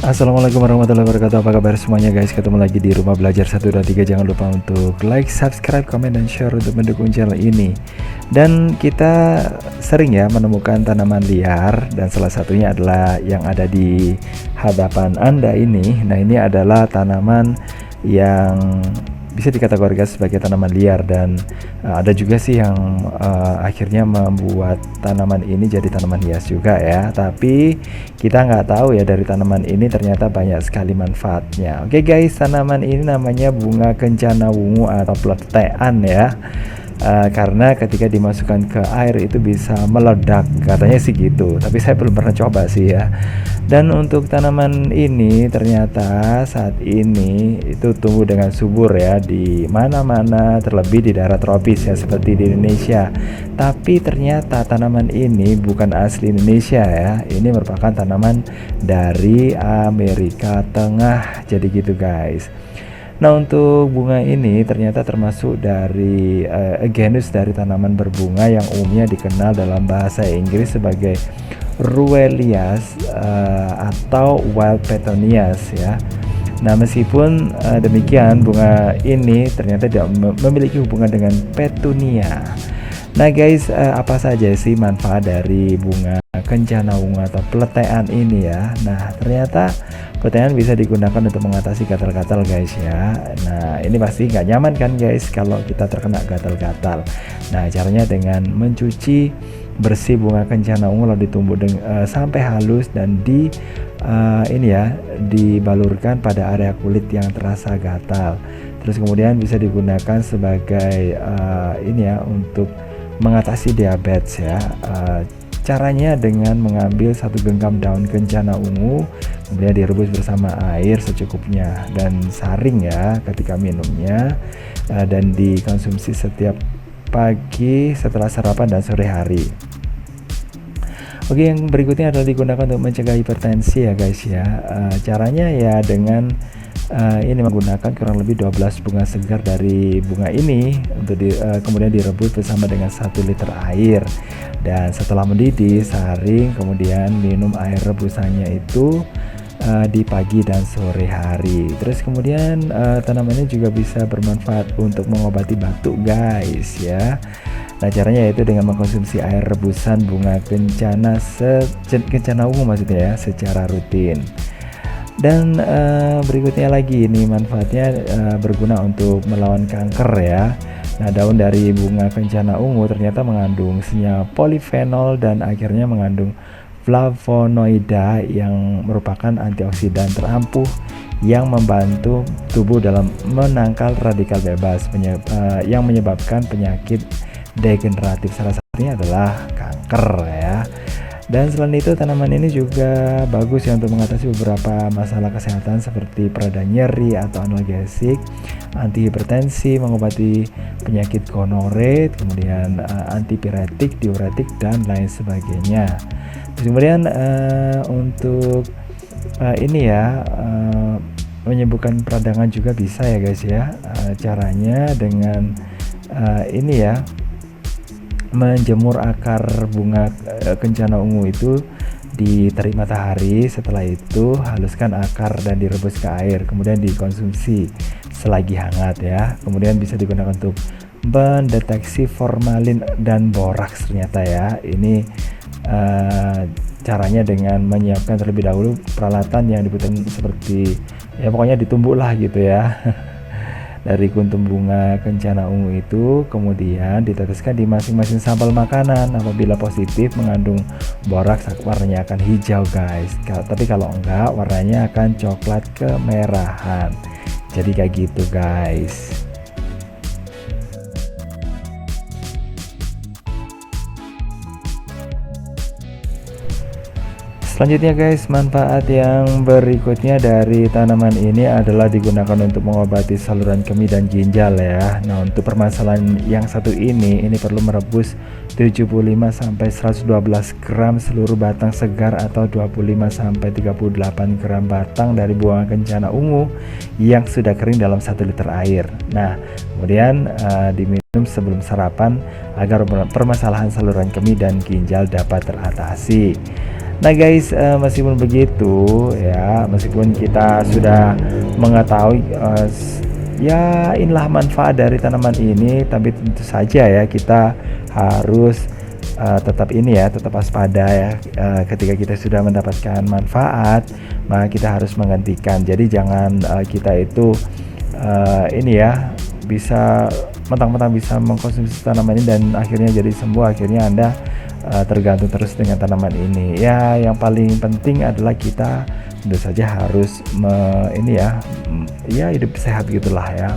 Assalamualaikum warahmatullahi wabarakatuh. Apa kabar semuanya guys? Ketemu lagi di Rumah Belajar 123. Jangan lupa untuk like, subscribe, komen, dan share untuk mendukung channel ini. Dan kita sering ya menemukan tanaman liar, dan salah satunya adalah yang ada di hadapan Anda ini. Nah, ini adalah tanaman yang bisa dikategorikan sebagai tanaman liar, dan ada juga sih yang akhirnya membuat tanaman ini jadi tanaman hias juga ya. Tapi kita nggak tahu ya, dari tanaman ini ternyata banyak sekali manfaatnya. Oke guys, tanaman ini namanya bunga kencana wungu atau pletean ya. Karena ketika dimasukkan ke air itu bisa meledak, katanya sih gitu, tapi saya belum pernah coba sih ya. Dan untuk tanaman ini ternyata saat ini itu tumbuh dengan subur ya di mana-mana, terlebih di daerah tropis ya seperti di Indonesia. Tapi ternyata tanaman ini bukan asli Indonesia ya, ini merupakan tanaman dari Amerika Tengah, jadi gitu guys. Nah, untuk bunga ini ternyata termasuk dari genus dari tanaman berbunga yang umumnya dikenal dalam bahasa Inggris sebagai Ruelias atau Wild Petunias ya. Nah, meskipun demikian, bunga ini ternyata tidak memiliki hubungan dengan petunia. Nah guys, apa saja sih manfaat dari bunga kencana wungu atau pletean ini ya? Nah, ternyata pletean bisa digunakan untuk mengatasi gatal-gatal guys ya. Nah, ini pasti nggak nyaman kan guys kalau kita terkena gatal-gatal. Nah, caranya dengan mencuci bersih bunga kencana wungu lalu ditumbuk sampai halus dan ini ya, dibalurkan pada area kulit yang terasa gatal. Terus kemudian bisa digunakan sebagai ini ya, untuk mengatasi diabetes ya. Caranya dengan mengambil satu genggam daun kencana ungu, kemudian direbus bersama air secukupnya dan saring ya ketika minumnya, dan dikonsumsi setiap pagi setelah sarapan dan sore hari. Oke, yang berikutnya adalah digunakan untuk mencegah hipertensi ya guys ya. Caranya ya dengan ini menggunakan kurang lebih 12 bunga segar dari bunga ini untuk kemudian direbus bersama dengan 1 liter air, dan setelah mendidih saring, kemudian minum air rebusannya itu di pagi dan sore hari. Terus kemudian tanamannya juga bisa bermanfaat untuk mengobati batuk guys ya. Nah, caranya yaitu dengan mengkonsumsi air rebusan bunga kencana ungu maksudnya ya, secara rutin. Dan berikutnya lagi ini manfaatnya berguna untuk melawan kanker ya. Nah, daun dari bunga kencana ungu ternyata mengandung senyawa polifenol dan akhirnya mengandung flavonoida yang merupakan antioksidan terampuh yang membantu tubuh dalam menangkal radikal bebas yang menyebabkan penyakit degeneratif, salah satunya adalah kanker ya. Dan selain itu, tanaman ini juga bagus ya untuk mengatasi beberapa masalah kesehatan seperti pereda nyeri atau analgesik, anti hipertensi, mengobati penyakit gonore, kemudian antipiretik, diuretik, dan lain sebagainya. Terus kemudian untuk ini ya, menyembuhkan peradangan juga bisa ya guys ya. Caranya dengan ini ya, menjemur akar bunga kencana ungu itu di terik matahari. Setelah itu haluskan akar dan direbus ke air, kemudian dikonsumsi selagi hangat ya. Kemudian bisa digunakan untuk mendeteksi formalin dan boraks ternyata ya. Ini caranya dengan menyiapkan terlebih dahulu peralatan yang dibutuhkan, seperti ya pokoknya ditumbuk lah gitu ya dari kuntum bunga kencana ungu itu, kemudian diteteskan di masing-masing sampel makanan. Apabila positif mengandung boraks, warnanya akan hijau guys. Tapi kalau enggak, warnanya akan coklat kemerahan. Jadi kayak gitu guys. Selanjutnya guys, manfaat yang berikutnya dari tanaman ini adalah digunakan untuk mengobati saluran kemih dan ginjal ya. Nah, untuk permasalahan yang satu ini perlu merebus 75-112 gram seluruh batang segar atau 25-38 gram batang dari bunga kencana ungu yang sudah kering dalam 1 liter air. Nah, kemudian diminum sebelum sarapan agar permasalahan saluran kemih dan ginjal dapat teratasi. Nah guys, meskipun begitu ya, meskipun kita sudah mengetahui ya inilah manfaat dari tanaman ini, tapi tentu saja ya kita harus tetap ini ya, tetap waspada ya. Ketika kita sudah mendapatkan manfaat, maka kita harus menghentikan. Jadi jangan kita itu ini ya, bisa mentang-mentang bisa mengkonsumsi tanaman ini dan akhirnya jadi sembuh, akhirnya Anda tergantung terus dengan tanaman ini. Ya, yang paling penting adalah kita tentu saja harus ini ya, ya hidup sehat gitulah ya,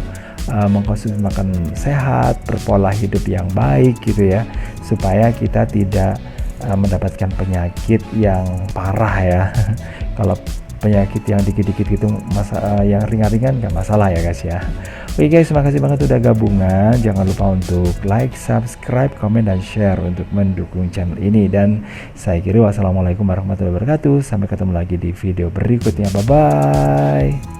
mengkonsumsi makan sehat, berpola hidup yang baik gitu ya, supaya kita tidak mendapatkan penyakit yang parah ya. Kalau penyakit yang dikit-dikit gitu yang ringan-ringan nggak masalah ya guys ya. Oke guys, makasih banget udah gabungan. Jangan lupa untuk like, subscribe, komen, dan share untuk mendukung channel ini. Dan saya kira wassalamualaikum warahmatullahi wabarakatuh. Sampai ketemu lagi di video berikutnya. Bye bye.